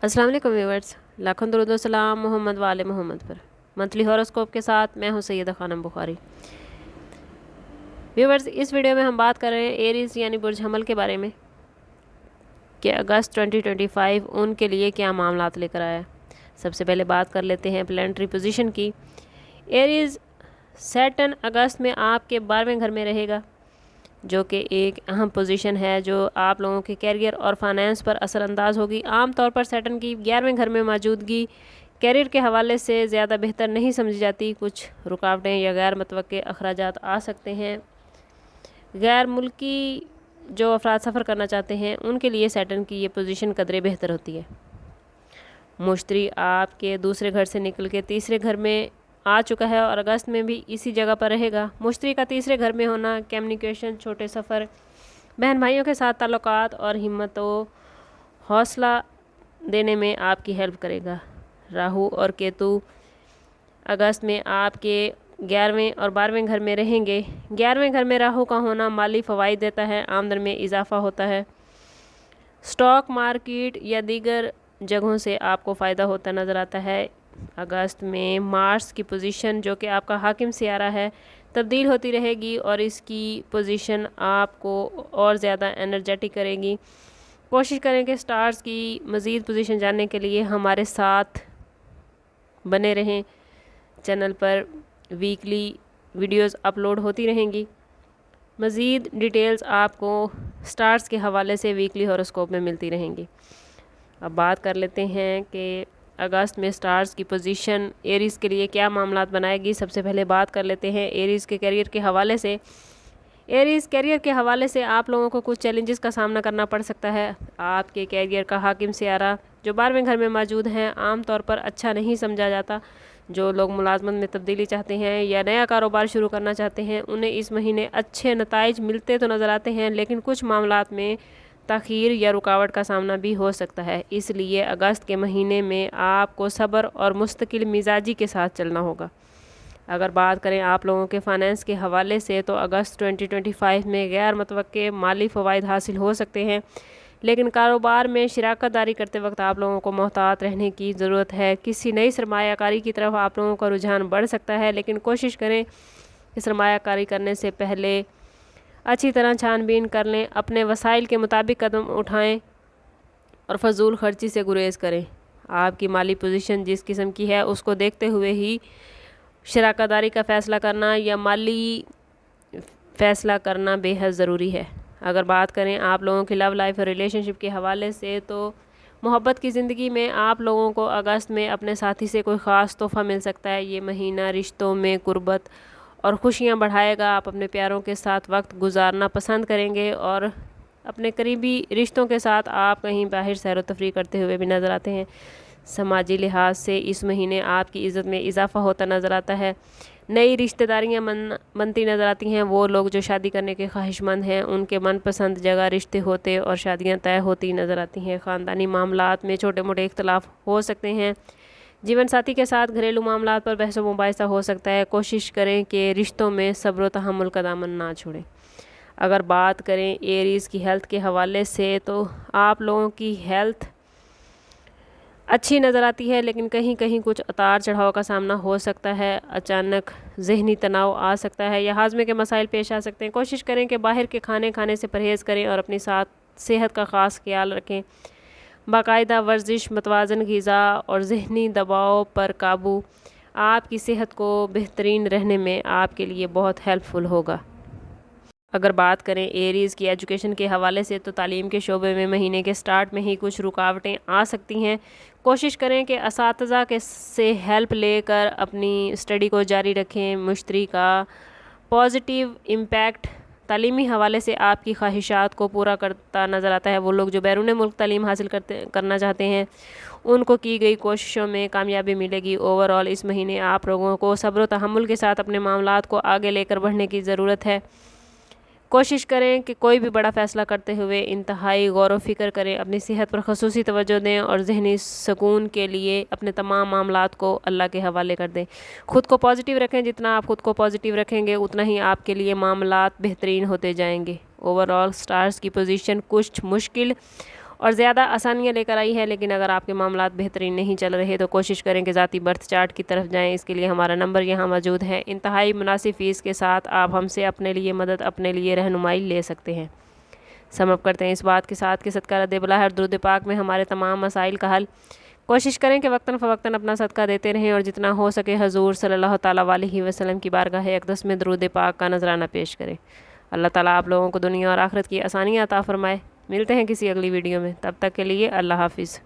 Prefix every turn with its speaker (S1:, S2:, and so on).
S1: अस्सलाम वालेकुम व्यूअर्स, लाखों दरूद व सलाम मोहम्मद वाले मोहम्मद पर। मंथली हॉरोस्कोप के साथ मैं हूं सैयदा खानम बुखारी। व्यूअर्स, इस वीडियो में हम बात कर रहे हैं एरीज यानी बुर्ज हमल के बारे में कि अगस्त 2025 उनके लिए क्या मामलात लेकर आया। सबसे पहले बात कर लेते हैं प्लैनेटरी पोजीशन की। एरीज सैटर्न अगस्त में आपके 12वें घर में रहेगा, जो कि एक अहम पोजीशन है जो आप लोगों के कैरियर और फाइनेंस पर असरअंदाज होगी। आमतौर पर सैटर्न की 11वें घर में मौजूदगी कैरियर के हवाले से ज़्यादा बेहतर नहीं समझी जाती। कुछ रुकावटें या गैर मुतवक्के अखराजात आ सकते हैं। गैर मुल्की जो अफराद सफ़र करना चाहते हैं उनके लिए सैटर्न की ये पोजीशन कदरे बेहतर होती है। मुश्तरी आपके दूसरे घर से निकल के तीसरे घर में आ चुका है और अगस्त में भी इसी जगह पर रहेगा। मुश्तरी का तीसरे घर में होना कम्युनिकेशन, छोटे सफ़र, बहन भाइयों के साथ ताल्लुकात और हिम्मत व हौसला देने में आपकी हेल्प करेगा। राहु और केतु अगस्त में आपके 11वें और 12वें घर में रहेंगे। 11वें घर में राहु का होना माली फ़वाइद देता है, आमदन में इजाफ़ा होता है। स्टॉक मार्केट या दीगर जगहों से आपको फ़ायदा होता नज़र आता है। अगस्त में मार्स की पोजीशन, जो कि आपका हाकिम सियारा है, तब्दील होती रहेगी और इसकी पोजीशन आपको और ज़्यादा एनर्जेटिक करेगी। कोशिश करें कि स्टार्स की मज़ीद पोजीशन जानने के लिए हमारे साथ बने रहें। चैनल पर वीकली वीडियोस अपलोड होती रहेंगी। मज़ीद डिटेल्स आपको स्टार्स के हवाले से वीकली हॉरोस्कोप में मिलती रहेंगी। अब बात कर लेते हैं कि अगस्त में स्टार्स की पोजीशन एरीज़ के लिए क्या मामलात बनाएगी। सबसे पहले बात कर लेते हैं एरीज़ के कैरियर के हवाले से। एरीज़ कैरियर के हवाले से आप लोगों को कुछ चैलेंजेस का सामना करना पड़ सकता है। आपके कैरियर का हाकिम सियारा जो 12वें घर में मौजूद हैं आमतौर पर अच्छा नहीं समझा जाता। जो लोग मुलाजमत में तब्दीली चाहते हैं या नया कारोबार शुरू करना चाहते हैं उन्हें इस महीने अच्छे नताइज मिलते तो नज़र आते हैं, लेकिन कुछ मामलात में ताख़ीर या रुकावट का सामना भी हो सकता है। इसलिए अगस्त के महीने में आपको सब्र और मुस्तकिल मिजाजी के साथ चलना होगा। अगर बात करें आप लोगों के फाइनेंस के हवाले से तो अगस्त 2025 में गैर मुतवक्के माली फ़वाइद हासिल हो सकते हैं, लेकिन कारोबार में शिराकत दारी करते वक्त आप लोगों को मोहतात रहने की ज़रूरत है। किसी नई सरमायाकारी की तरफ आप लोगों का रुझान बढ़ सकता है, लेकिन कोशिश करें कि सरमायाकारी करने से पहले अच्छी तरह छानबीन कर लें, अपने वसाइल के मुताबिक कदम उठाएं और फजूल खर्ची से गुरेज करें। आपकी माली पोजीशन जिस किस्म की है उसको देखते हुए ही शराकतदारी का फ़ैसला करना या माली फ़ैसला करना बेहद ज़रूरी है। अगर बात करें आप लोगों की लव लाइफ और रिलेशनशिप के हवाले से तो मोहब्बत की ज़िंदगी में आप लोगों को अगस्त में अपने साथी से कोई ख़ास तोहफ़ा मिल सकता है। ये महीना रिश्तों में कुर्बत और खुशियाँ बढ़ाएगा। आप अपने प्यारों के साथ वक्त गुजारना पसंद करेंगे और अपने करीबी रिश्तों के साथ आप कहीं बाहर सैर व तफरीह करते हुए भी नज़र आते हैं। समाजी लिहाज से इस महीने आपकी इज़्ज़त में इजाफ़ा होता नज़र आता है। नई रिश्तेदारियाँ बनती नज़र आती हैं। वो लोग जो शादी करने के ख्वाहिशमंद हैं उनके मनपसंद जगह रिश्ते होते और शादियाँ तय होती नज़र आती हैं। ख़ानदानी मामलात में छोटे मोटे इख्तलाफ हो सकते हैं। जीवन साथी के साथ घरेलू मामलात पर बहस व मुबाहिसा हो सकता है। कोशिश करें कि रिश्तों में सब्र व तहम्मुल का दामन ना छोड़ें। अगर बात करें एरीज़ की हेल्थ के हवाले से तो आप लोगों की हेल्थ अच्छी नज़र आती है, लेकिन कहीं कहीं कुछ उतार चढ़ाव का सामना हो सकता है। अचानक जहनी तनाव आ सकता है या हाजमे के मसाइल पेश आ सकते हैं। कोशिश करें कि बाहर के खाने खाने से परहेज़ करें और अपनी सेहत का ख़ास ख्याल रखें। बाकायदा वर्जिश, मतवाज़न ग़िज़ा और जहनी दबाव पर काबू आपकी सेहत को बेहतरीन रहने में आपके लिए बहुत हेल्पफुल होगा। अगर बात करें एरीज़ की एजुकेशन के हवाले से तो तालीम के शोबे में महीने के स्टार्ट में ही कुछ रुकावटें आ सकती हैं। कोशिश करें कि असातिज़ा के से हेल्प लेकर अपनी स्टडी को जारी रखें। मुश्तरी का पॉजिटिव इम्पैक्ट तालीमी हवाले से आपकी ख्वाहिशात को पूरा करता नज़र आता है। वो लोग जो बैरून मुल्क तालीम हासिल करना चाहते हैं उनको की गई कोशिशों में कामयाबी मिलेगी। ओवरऑल इस महीने आप लोगों को सब्र व तहम्मुल के साथ अपने मामलात को आगे लेकर बढ़ने की ज़रूरत है। कोशिश करें कि कोई भी बड़ा फ़ैसला करते हुए इंतहाई गौर व फिक्र करें। अपनी सेहत पर ख़ुसूसी तवज्जो दें और जहनी सुकून के लिए अपने तमाम मामलात को अल्लाह के हवाले कर दें। ख़ुद को पॉजिटिव रखें। जितना आप ख़ुद को पॉजिटिव रखेंगे उतना ही आपके लिए मामलात बेहतरीन होते जाएंगे। ओवरऑल स्टार्स की पोजीशन कुछ मुश्किल اور زیادہ آسانیاں لے کر آئی ہے۔ لیکن اگر آپ کے معاملات بہترین نہیں چل رہے تو کوشش کریں کہ ذاتی برتھ چارٹ کی طرف جائیں۔ اس کے لیے ہمارا نمبر یہاں موجود ہے۔ انتہائی مناسب فیس کے ساتھ آپ ہم سے اپنے لیے مدد، اپنے لیے رہنمائی لے سکتے ہیں۔ سم اپ کرتے ہیں اس بات کے ساتھ کہ صدقہ رد بلا ہے اور درود پاک میں ہمارے تمام مسائل کا حل۔ کوشش کریں کہ وقتاً فوقتاً اپنا صدقہ دیتے رہیں اور جتنا ہو سکے حضور صلی اللہ تعالیٰ علیہ وسلم کی بارگاہ اقدس میں درود پاک کا نذرانہ پیش کریں۔ اللہ تعالیٰ آپ لوگوں کو دنیا اور آخرت کی آسانیاں عطا فرمائے۔ ملتے ہیں کسی اگلی ویڈیو میں، تب تک کے لیے اللہ حافظ۔